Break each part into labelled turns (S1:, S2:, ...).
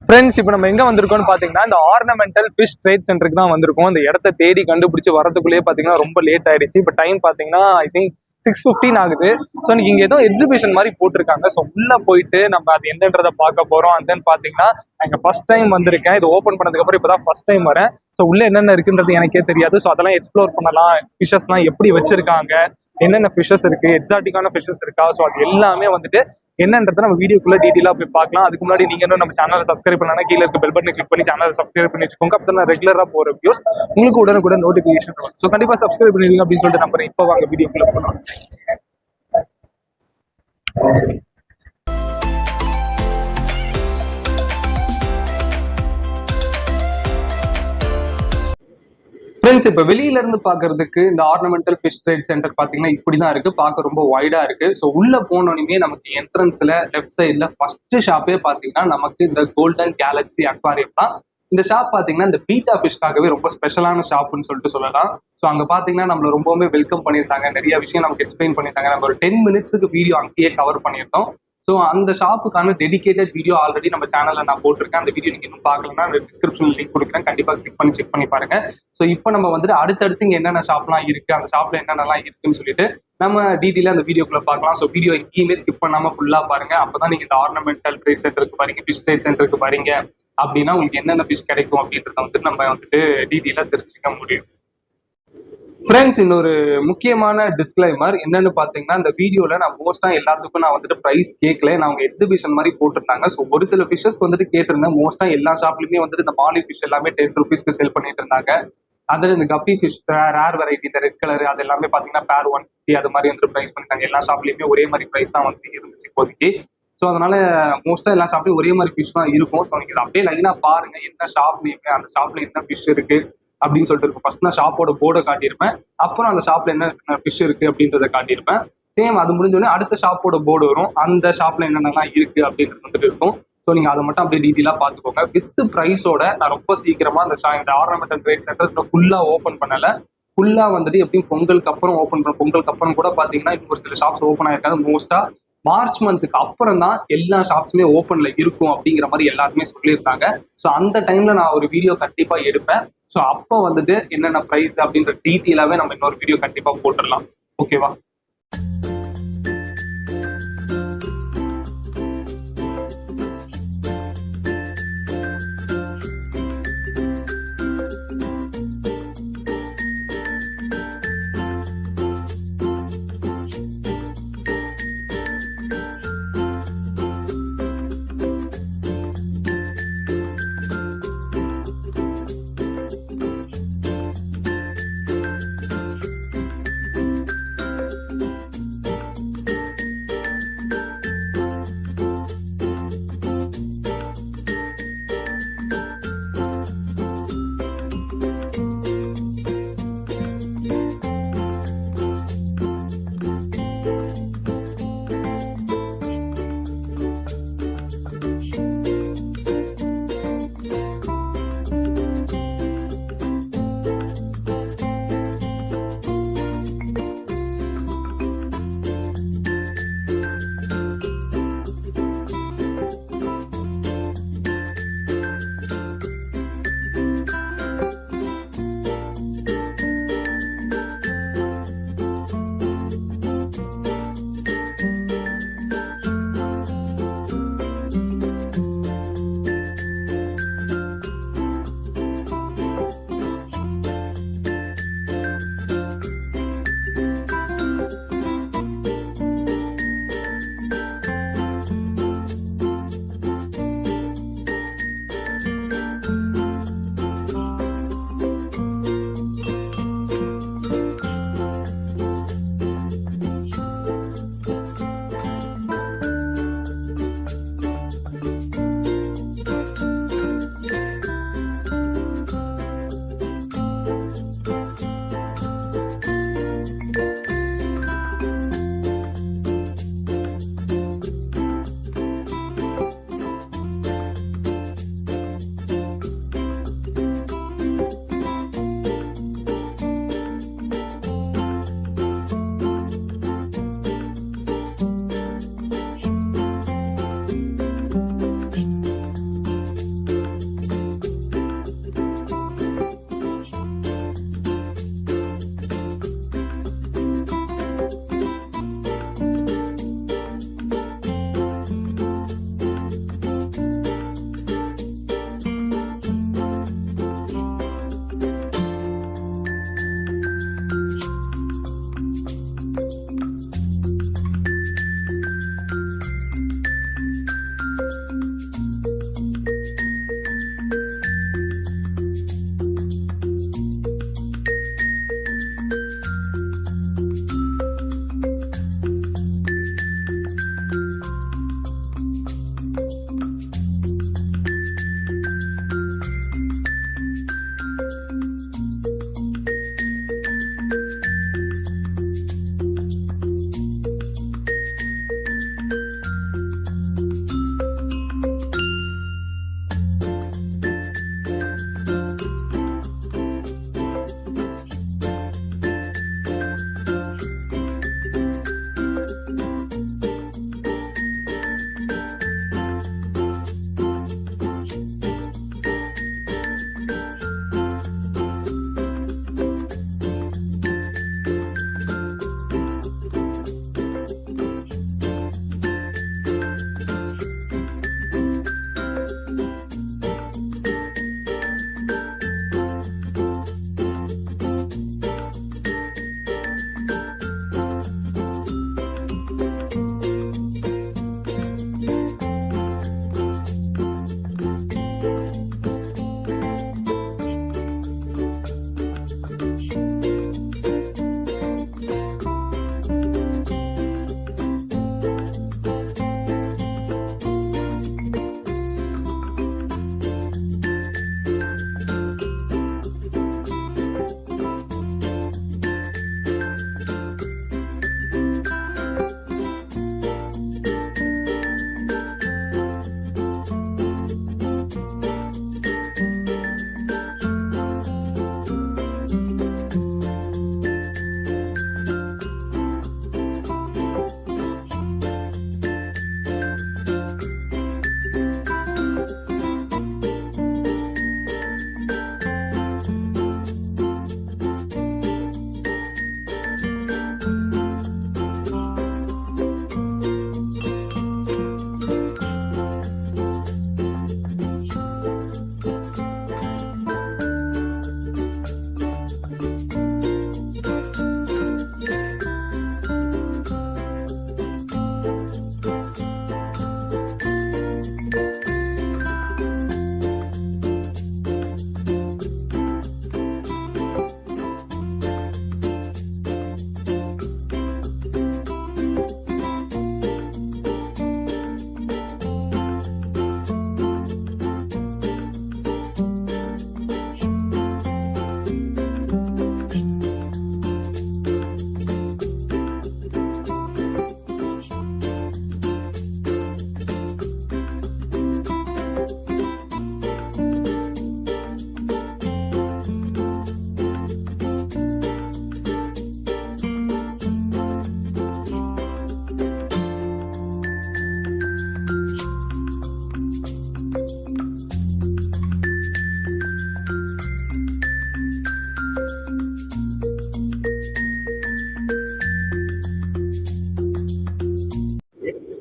S1: Friends, இப்போ நம்ம எங்க வந்திருக்கோம்னு பாத்தீங்கன்னா இந்த ஆர்னமெண்டல் ஃபிஷ் ட்ரேட் சென்டருக்கு தான் வந்திருக்கோம். இந்த இடத்த தேடி கண்டுபிடிச்சு வரதுக்குள்ளேயே பாத்தீங்கன்னா ரொம்ப லேட் ஆயிடுச்சு. இப்போ டைம் பாத்தீங்கன்னா ஐ திங்க் 6:15 ஆகுது. ஸோ இன்னைக்கு இங்க ஏதோ எக்ஸிபிஷன் மாதிரி போட்டிருக்காங்க. ஸோ உள்ள போயிட்டு நம்ம அது என்னன்றதை பார்க்க போறோம். அண்ட் தென் பாத்தீங்கன்னா எங்க ஃபர்ஸ்ட் டைம் வந்திருக்கேன். இது ஓப்பன் பண்ணதுக்கு அப்புறம் இப்பதான் ஃபர்ஸ்ட் டைம் வரேன். ஸோ உள்ள என்னென்ன இருக்குன்றது எனக்கே தெரியாது. ஸோ அதெல்லாம் எக்ஸ்ப்ளோர் பண்ணலாம். ஃபிஷஸ்லாம் எப்படி வச்சிருக்காங்க, என்னென்ன ஃபிஷஸ் இருக்கு, எக்ஸாட்டிக்கான ஃபிஷஸ் இருக்கா, ஸோ அது எல்லாமே வந்துட்டு என்னன்றதை நம்ம வீடியோக்குள்ள டீட்டெயிலா போய் பார்க்கலாம். அதுக்கு முன்னாடி நீங்க இன்னும் நம்ம சேனலை சப்ஸ்கிரைப் பண்ணா கீழே இருக்க பெல் பட்டனை கிளிக் பண்ணி சேனலை சப்ஸ்கிரைப் பண்ணி வச்சுக்கோங்க. அப்போ நான் ரெகுலரா போற வீடியோஸ் உங்களுக்கு உடனுக்குடன் நோட்டிபிகேஷன் வரும். ஸோ கண்டிப்பா சப்ஸ்கிரைப் பண்ணிடுங்க அப்படின்னு சொல்லிட்டு நம்புறேன். இப்போ வாங்க வீடியோக்குள்ள போகலாம். ஃப்ரெண்ட்ஸ், இப்போ வெளியில இருந்து பாக்குறதுக்கு இந்த ஆர்னமெண்டல் ஃபிஷ் ட்ரேட் சென்டர் பாத்தீங்கன்னா இப்படிதான் இருக்கு. பார்க்க ரொம்ப வைடா இருக்கு. ஸோ உள்ள போனோடனே நமக்கு என்ட்ரன்ஸ்ல லெஃப்ட் சைட்ல ஃபர்ஸ்ட் ஷாப்பே பாத்தீங்கன்னா நமக்கு இந்த கோல்டன் கேலக்ஸி அக்வாரியம் தான். இந்த ஷாப் பாத்தீங்கன்னா இந்த பீட்டா ஃபிஷ்காகவே ரொம்ப ஸ்பெஷலான ஷாப்னு சொல்லிட்டு சொல்லலாம். ஸோ அங்க பாத்தீங்கன்னா நம்மள ரொம்பவுமே வெல்கம் பண்ணியிருந்தாங்க. நிறைய விஷயம் நமக்கு எக்ஸ்பிளைன் பண்ணியிருந்தாங்க. நம்ம ஒரு 10 மினிட்ஸுக்கு வீடியோ அங்கேயே கவர் பண்ணியிருந்தோம். ஸோ அந்த ஷாப்புக்கான டெடிகேட்டட் வீடியோ ஆல்ரெடி நம்ம சேனல்ல நான் போட்டிருக்கேன். அந்த வீடியோ நீங்க இன்னும் பார்க்கலன்னா டிஸ்கிரிப்ஷன் லிங்க் கொடுக்குறேன். கண்டிப்பா கிளிக் பண்ணி செக் பண்ணி பாருங்க. ஸோ இப்போ நம்ம வந்துட்டு அடுத்தடுத்து இங்க என்னென்ன ஷாப்லாம் இருக்கு, அந்த ஷாப்ல என்னென்னலாம் இருக்குன்னு சொல்லிட்டு நம்ம டீட்டெயிலாக அந்த வீடியோக்குள்ள பார்க்கலாம். ஸோ வீடியோ எங்கேயுமே ஸ்கிப் பண்ணாம ஃபுல்லா பாருங்க. அப்பதான் நீங்க இந்த ஆர்னமெண்டல் ட்ரேட் சென்டருக்கு பாருங்க, ஃபிஷ் ட்ரேட் சென்டருக்கு பாருங்க அப்படின்னா உங்களுக்கு என்னென்ன ஃபிஷ் கிடைக்கும் அப்படின்றத வந்துட்டு நம்ம வந்துட்டு டீட்டெயிலாக தெரிஞ்சுக்க முடியும். ஃப்ரெண்ட்ஸ், இன்னொரு முக்கியமான டிஸ்க்ளைமர் என்னன்னு பாத்தீங்கன்னா, இந்த வீடியோல நான் மோஸ்டா எல்லாத்துக்கும் நான் வந்துட்டு பிரைஸ் கேட்கல. நான் அவங்க எக்ஸிபிஷன் மாதிரி போட்டிருந்தாங்க. ஸோ ஒரு சில ஃபிஷஸ்க்கு வந்துட்டு கேட்டிருந்தேன். மோஸ்டா எல்லா ஷாப்லயுமே வந்துட்டு இந்த மாலி ஃபிஷ் எல்லாமே 10 ருபீஸ்க்கு செல் பண்ணிட்டு இருந்தாங்க. அதில் இந்த கப்பி ஃபிஷ் ரேர் வெரைட்டி, இந்த ரெட் கலர் அது எல்லாமே பாத்தீங்கன்னா பேர் 150 அது மாதிரி வந்து பிரைஸ் பண்ணிட்டாங்க. எல்லா ஷாப்லயுமே ஒரே மாதிரி பிரைஸ் தான் வந்து இருந்துச்சு இப்போதைக்கு. ஸோ அதனால மோஸ்டா எல்லா ஷாப்லயும் ஒரே மாதிரி ஃபிஷ் தான் இருக்கும். ஸோ நீங்க அப்படியே லைனா பாருங்க என்ன ஷாப் நேம், அந்த ஷாப்ல என்ன ஃபிஷ் இருக்கு அப்படின்னு சொல்லிட்டு இருக்கும். ஃபர்ஸ்ட் நான் ஷாப்போட போர்டை காட்டியிருப்பேன். அப்புறம் அந்த ஷாப்ல என்ன ஃபிஷ் இருக்கு அப்படின்றத காட்டியிருப்பேன். சேம் அது முடிஞ்சோடனே அடுத்த ஷாப்போட போர்டு வரும். அந்த ஷாப்ல என்னென்னலாம் இருக்கு அப்படின்றது வந்துட்டு இருக்கும். ஸோ நீங்க அதை மட்டும் அப்படியே டீட்டெயிலா பார்த்துக்கோங்க. வித் ப்ரைஸோட நான் ரொம்ப சீக்கிரமா இந்த ஆர்னமெண்டல் ட்ரேட் சென்டர் ஃபுல்லா ஓப்பன் பண்ணல. ஃபுல்லா வந்துட்டு எப்படியும் பொங்கலுக்கு அப்புறம் ஓப்பன் பண்ண. பொங்கலுக்கு அப்புறம் கூட பாத்தீங்கன்னா இன்னும் ஒரு சில ஷாப்ஸ் ஓப்பன் ஆயிருக்காது. மோஸ்டா மார்ச் மந்த்துக்கு அப்புறம் தான் எல்லா ஷாப்ஸுமே ஓப்பன்ல இருக்கும் அப்படிங்கிற மாதிரி எல்லாருமே சொல்லியிருந்தாங்க. ஸோ அந்த டைம்ல நான் ஒரு வீடியோ கண்டிப்பா எடுப்பேன். ஸோ அப்போ வந்துட்டு என்னென்ன ப்ரைஸ் அப்படின்ற டீட்டெயிலாவே நம்ம இன்னொரு வீடியோ கண்டிப்பா போட்டுடலாம். ஓகேவா?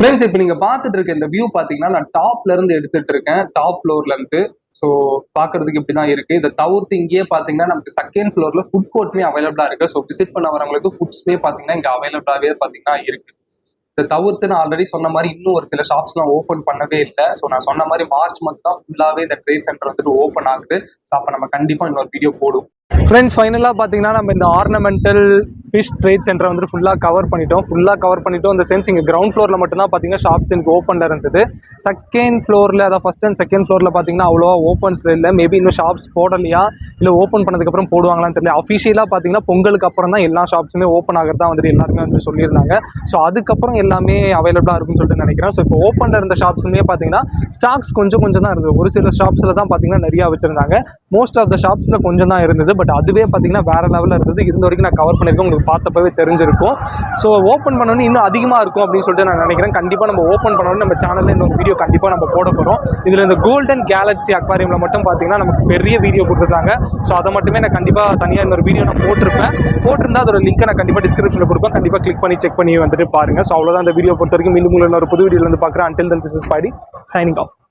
S1: ஃப்ரெண்ட்ஸ் இப்போ நீங்க பார்த்துட்டு இருக்க இந்த வியூ பாத்தீங்கன்னா நான் டாப்ல இருந்து எடுத்துட்டு இருக்கேன், டாப் ஃப்ளோர்ல இருந்து. ஸோ பார்க்கறதுக்கு இப்படிதான் இருக்கு. இதை தவிர்த்து இங்கேயே பாத்தீங்கன்னா நமக்கு செகண்ட் ஃப்ளோர்ல ஃபுட் கோர்ட்மே அவைலபிளா இருக்கு. ஸோ விசிட் பண்ண வரவங்களுக்கு ஃபுட்ஸ்மே பாத்தீங்கன்னா இங்க அவைலபிளாவே பாத்தீங்கன்னா இருக்கு. இதை தவிர்த்து நான் ஆல்ரெடி சொன்ன மாதிரி இன்னும் ஒரு சில ஷாப்ஸ்லாம் ஓப்பன் பண்ணவே இல்லை. ஸோ நான் சொன்ன மாதிரி மார்ச் மந்த் தான் ஃபுல்லாவே இந்த ட்ரேட் சென்டர் வந்துட்டு ஓப்பன் ஆகுது. அப்போ நம்ம கண்டிப்பா இன்னொரு வீடியோ போடுவோம். ஃப்ரெண்ட்ஸ் ஃபைனலாக பார்த்தீங்கன்னா நம்ம இந்த ஆர்னமெண்டல் ஃபிஷ் ட்ரேட் சென்டரை வந்துட்டு ஃபுல்லாக கவர் பண்ணிட்டோம். இந்த சென்ஸ் இங்கே கிரவுண்ட் ஃப்ளோரில் மட்டும்தான் பார்த்தீங்கன்னா ஷாப்ஸ் எனக்கு ஓப்பனில் இருந்தது. செகண்ட் ஃப்ளோரில் அதாவது ஃபர்ஸ்ட் அண்ட் செகண்ட் ஃப்ளோரில் பார்த்தீங்கன்னா அவ்வளோவா ஓப்பன்ஸில் இல்லை. மேபி இன்னும் ஷாப்ஸ் போடலையா இல்லை ஓப்பன் பண்ணதுக்கப்புறம் போடுவாங்களான்னு தெரியல. அஃபிஷியலாக பார்த்தீங்கன்னா பொங்கலுக்கு அப்புறம் தான் எல்லா ஷாப்ஸுமே ஓப்பன் ஆகிறதா வந்துட்டு எல்லாருமே வந்து சொல்லியிருந்தாங்க. ஸோ அதுக்கப்புறம் எல்லாமே அவைலபிளாக இருக்குன்னு சொல்லிட்டு நினைக்கிறேன். ஸோ இப்போ ஓப்பனில் இருந்த ஷாப்ஸுமே பார்த்தீங்கன்னா ஸ்டாக்ஸ் கொஞ்சம் தான் இருந்தது. ஒரு சில ஷாப்ஸில் தான் பார்த்தீங்கன்னா நிறையா வச்சிருந்தாங்க. மோஸ்ட் ஆஃப் த ஷாப்ஸில் கொஞ்சம் தான் இருந்தது. பட் அதுவே பார்த்தீங்கன்னா வேற லெவலில் இருந்தது. இருந்த வரைக்கும் நான் கவர் பண்ணியிருக்கேன், உங்களுக்கு பார்த்தப்பவே தெரிஞ்சிருக்கும். ஸோ ஓப்பன் பண்ணோன்னு இன்னும் அதிகமாக இருக்கும் அப்படின்னு சொல்லிட்டு நான் நினைக்கிறேன். கண்டிப்பாக நம்ம ஓப்பன் பண்ணோன்னு நம்ம சேனலில் இன்னொரு வீடியோ கண்டிப்பாக நம்ம போட போகிறோம். இதில் இந்த கோல்டன் கேலக்ஸி அக்வாரியமில் மட்டும் பார்த்தீங்கன்னா நமக்கு பெரிய வீடியோ கொடுத்துருக்காங்க. ஸோ அதை மட்டுமே நான் கண்டிப்பாக தனியாக இன்னொரு வீடியோ நான் போட்டிருந்தா அதோட லிங்க்கை நான் கண்டிப்பாக டிஸ்கிரிப்ஷனில் கொடுப்பேன். கண்டிப்பாக கிளிக் பண்ணி செக் பண்ணி வந்துட்டு பாருங்கள். ஸோ அவ்வளோதான் இந்த வீடியோ பொறுத்த வரைக்கும். மீண்டும் இன்னொரு புது வீடியோவில் வந்து பார்க்குறேன். Until then, this is Spidey signing off.